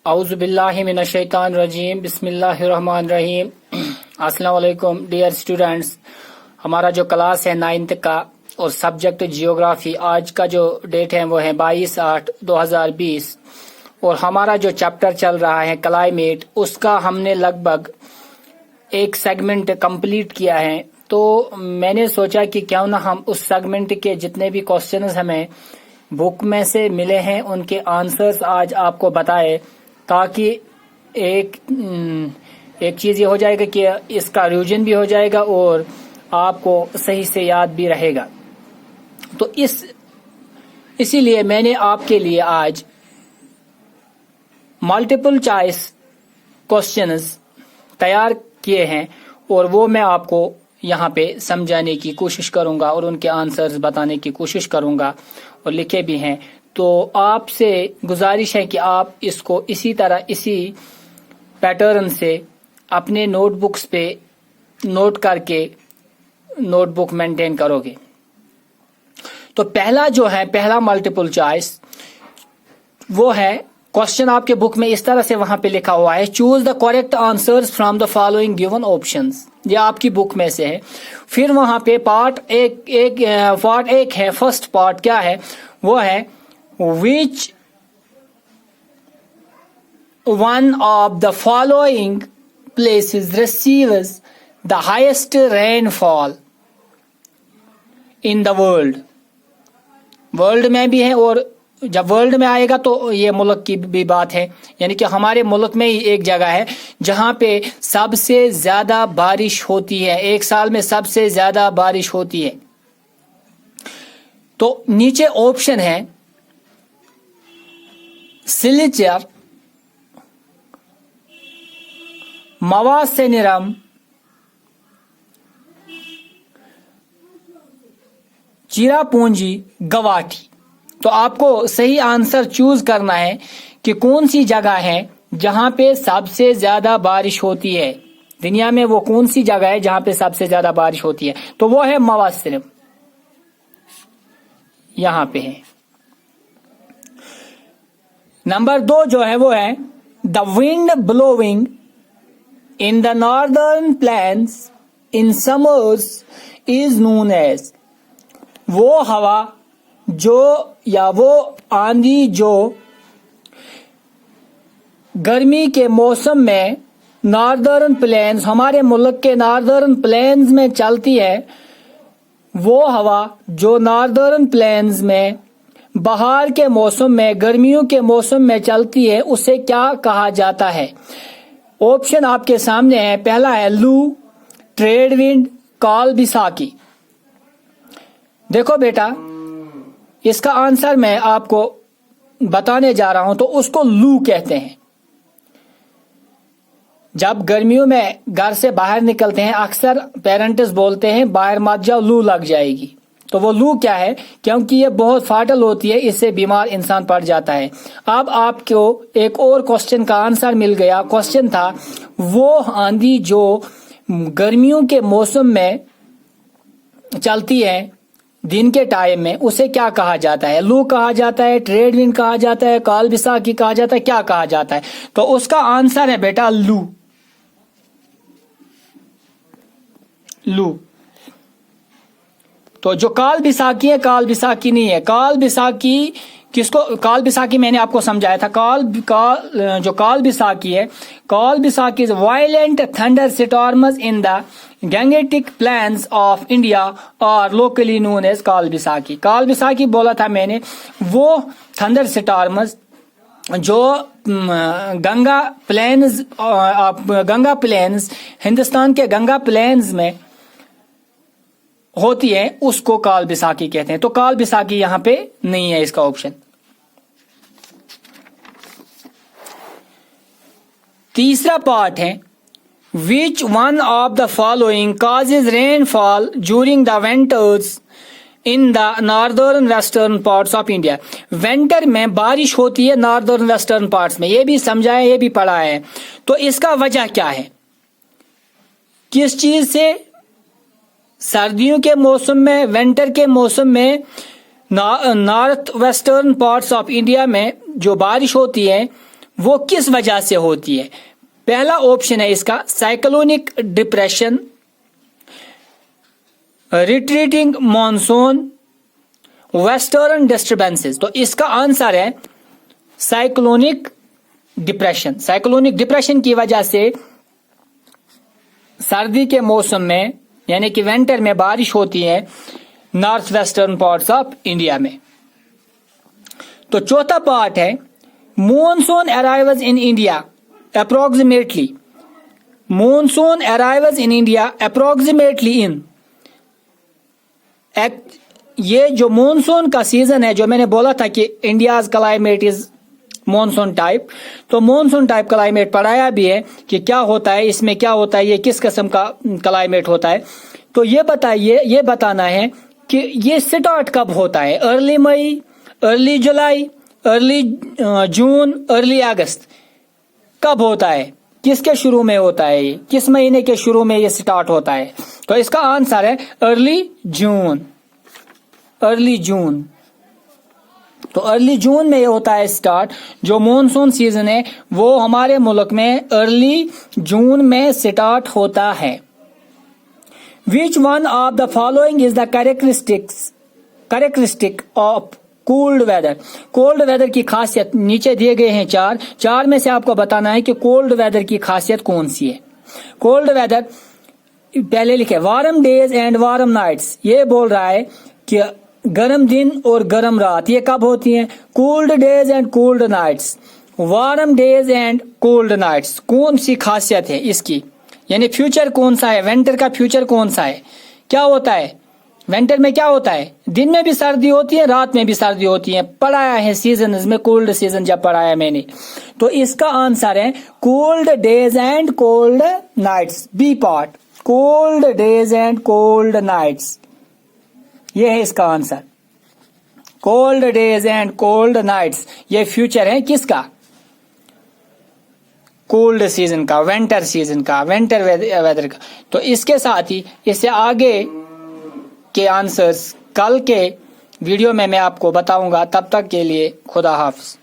औज़ुबिल्लाहि मिनश्शैतानिर्रजीम बिस्मिल्लाहिर्रहमानिर्रहीम। अस्सलाम वालेकुम डियर स्टूडेंट्स। हमारा जो क्लास है 9th का और सब्जेक्ट जियोग्राफी, आज का जो डेट है वो है 22/8/2020 और हमारा जो चैप्टर चल रहा है क्लाइमेट, उसका हमने लगभग एक सेगमेंट कंप्लीट किया है। तो मैंने सोचा कि क्यों ना हम उस सेगमेंट के जितने भी क्वेश्चंस हमें बुक में से मिले हैं उनके आंसर्स आज आपको बताए, ताकि एक चीज ये हो जाएगा कि इसका रिवीजन भी हो जाएगा और आपको सही से याद भी रहेगा। तो इसीलिए मैंने आपके लिए आज मल्टीपल चॉइस क्वेश्चंस तैयार किए हैं और वो मैं आपको यहाँ पे समझाने की कोशिश करूंगा और उनके आंसर्स बताने की कोशिश करूंगा और लिखे भी हैं। तो आपसे गुजारिश है कि आप इसको इसी तरह इसी पैटर्न से अपने नोटबुक्स पे नोट करके नोटबुक मेंटेन करोगे। तो पहला मल्टीपल चॉइस वो है, क्वेश्चन आपके बुक में इस तरह से वहां पे लिखा हुआ है, choose the correct answers from the following given options. ये आपकी बुक में से है। फिर वहां पे पार्ट एक है। फर्स्ट पार्ट क्या है? वो है which one of the following places receives the highest rainfall in the world. World में भी है और जब वर्ल्ड में आएगा तो ये मुल्क की भी बात है, यानी कि हमारे मुल्क में ही एक जगह है जहां पे सबसे ज्यादा बारिश होती है, एक साल में सबसे ज्यादा बारिश होती है। तो नीचे ऑप्शन है सिलिचर, मवासेनिरम, चिरापुंजी, गवाटी। तो आपको सही आंसर चूज करना है कि कौन सी जगह है जहां पे सबसे ज्यादा बारिश होती है। दुनिया में वो कौन सी जगह है जहां पे सबसे ज्यादा बारिश होती है? तो वो है मवासिर, यहां पे है। नंबर 2 जो है वो है the wind blowing in the northern plains in summers is known as. वो हवा जो या वो आंधी जो गर्मी के मौसम में नॉर्दर्न प्लेन्स, हमारे मुल्क के नॉर्दर्न प्लेन्स में चलती है, वो हवा जो नॉर्दर्न प्लेन्स में बहार के मौसम में, गर्मियों के मौसम में चलती है, उसे क्या कहा जाता है? ऑप्शन आपके सामने है। पहला है लू, ट्रेड विंड, काल बैसाखी। देखो बेटा, इसका आंसर मैं आपको बताने जा रहा हूं। तो उसको लू कहते हैं। जब गर्मियों में घर से बाहर निकलते हैं, अक्सर पेरेंट्स बोलते हैं बाहर मत जाओ, लू लग जाएगी। तो वो लू क्या है? क्योंकि ये बहुत फाटल होती है, इससे बीमार इंसान पड़ जाता है। अब आपको एक और क्वेश्चन का आंसर मिल गया। क्वेश्चन था वो आंधी जो गर्मियों के मौसम में चलती है दिन के टाइम में, उसे क्या कहा जाता है? लू कहा जाता है, ट्रेड विंड कहा जाता है, काल बैसाखी कहा जाता है, क्या कहा जाता है? तो उसका आंसर है बेटा लू। लू। तो जो काल बैसाखी है, काल बैसाखी नहीं है। काल बैसाखी किसको? काल बैसाखी मैंने आपको समझाया था। जो काल बैसाखी है, काल Baisakhi is violent thunder storms in the Gangetic plains of India और लोकली नोन एज काल बैसाखी। काल बैसाखी बोला था मैंने, वो थंडर स्टॉर्म्स जो गंगा प्लेन्स, हिंदुस्तान के गंगा प्लेन्स में होती है, उसको काल बैसाखी कहते हैं। तो काल बैसाखी यहां पे नहीं है इसका ऑप्शन। तीसरा पार्ट है which one of the following causes rainfall during the winters in the northern western parts of India. Winter में बारिश होती है नॉर्दर्न वेस्टर्न पार्ट्स में, ये भी समझाया, ये भी पढ़ा है। तो इसका वजह क्या है? किस चीज से? सर्दियों के मौसम में, विंटर के मौसम में north western parts of India में जो बारिश होती है वो किस वजह से होती है? पहला ऑप्शन है इसका cyclonic depression, retreating monsoon, western disturbances. तो इसका आंसर है साइक्लोनिक डिप्रेशन। साइक्लोनिक डिप्रेशन की वजह से सर्दी के मौसम में यानी कि विंटर में बारिश होती है north western parts of India में। तो चौथा पार्ट है monsoon arrivals in India approximately. Monsoon arrivals in India approximately in, ये जो मॉनसून का सीजन है, जो मैंने बोला था कि India's climate is monsoon type, तो मॉनसून टाइप क्लाइमेट पढ़ाया भी है कि क्या होता है, इसमें क्या होता है, ये किस किस्म का क्लाइमेट होता है। तो ये बताइए, ये बताना है कि ये स्टार्ट कब होता है, अर्ली मई, अर्ली जुलाई, अर्ली जून, अर्ली अगस्त, कब होता है, किसके शुरू में होता है, ये किस महीने के शुरू में ये स्टार्ट होता है? तो इसका आंसर है अर्ली जून। अर्ली जून, तो अर्ली जून में ये होता है स्टार्ट। जो मॉनसून सीजन है वो हमारे मुल्क में अर्ली जून में स्टार्ट होता है। Which one of the following is the characteristic of cold weather? Cold weather की खासियत नीचे दिए गए हैं चार में से आपको बताना है कि कोल्ड वेदर की खासियत कौन सी है। कोल्ड वेदर पहले लिखे warm days and warm nights, ये बोल रहा है कि गर्म दिन और गर्म रात ये कब होती हैं? Cold days and cold nights, warm days and cold nights. कौन सी खासियत है इसकी, यानी फ्यूचर कौन सा है, विंटर का फ्यूचर कौन सा है? क्या होता है विंटर में? क्या होता है, दिन में भी सर्दी होती है, रात में भी सर्दी होती है। पढ़ाया है सीजन में, कोल्ड सीजन जब पढ़ाया मैंने। तो इसका आंसर है cold days and cold nights, B part, cold days and cold nights, ये है इसका answer. Cold days and cold nights ये फ्यूचर है किसका? कोल्ड सीजन का, विंटर सीजन का, विंटर वेदर का। तो इसके साथ ही इससे आगे के आंसर्स कल के वीडियो में मैं आपको बताऊंगा। तब तक के लिए खुदा हाफिज।